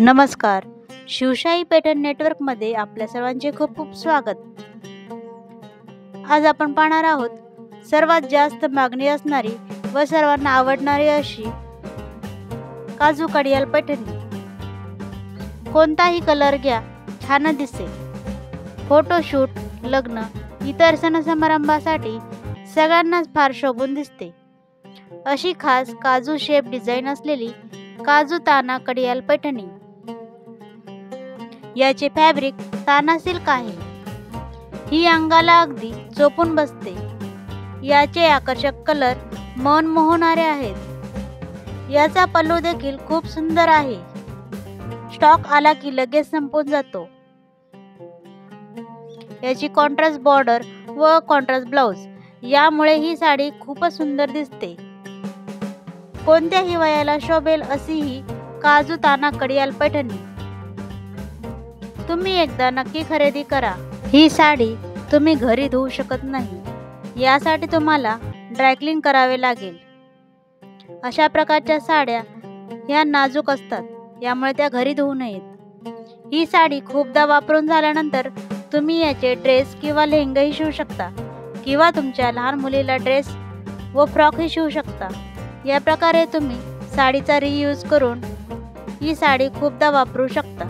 नमस्कार. शिवशाही पॅटर्न नेटवर्कमध्ये आपल्या सर्वांचे खूप खूप स्वागत. आज आपण पाहणार आहोत सर्वात जास्त मागणी असणारी व सर्वांना आवडणारी अशी काजू कडियाल पैठणी. कोणताही कलर घ्या, छान दिसेल. फोटोशूट, लग्न, इतर सण समारंभासाठी सगळ्यांनाच फार शोभून दिसते. अशी खास काजू शेप डिझाईन असलेली काजू ताना कडियाल पैठणी. याचे फॅब्रिक ताना सिल्क आहे. ही अंगाला अगदी चोपून बसते. याचे आकर्षक कलर मन मोहणारे आहेत. याचा पल्लू देखील खूप सुंदर आहे. स्टॉक आला की लगेच संपून जातो. याची कॉन्ट्रास्ट बॉर्डर व कॉन्ट्रास्ट ब्लाउज यामुळे ही साडी खूपच सुंदर दिसते. कोणत्याही वयाला शोभेल अशी ही काजू ताना कडियाल पैठणी. तुम्ही एकदा नक्की खरेदी करा. ही साडी तुम्ही घरी धुवू शकत नाही. यासाठी तुम्हाला ड्रायक्लीन करावे लागेल. अशा प्रकारच्या साड्या ह्या नाजूक असतात, यामुळे त्या घरी धुवू नयेत. ही साडी खूपदा वापरून झाल्यानंतर तुम्ही याचे ड्रेस किंवा लेहंगाही शिवू शकता किंवा तुमच्या लहान मुलीला ड्रेस व फ्रॉकही शिवू शकता. या प्रकारे तुम्ही साडीचा रियूज करून ही साडी खूपदा वापरू शकता.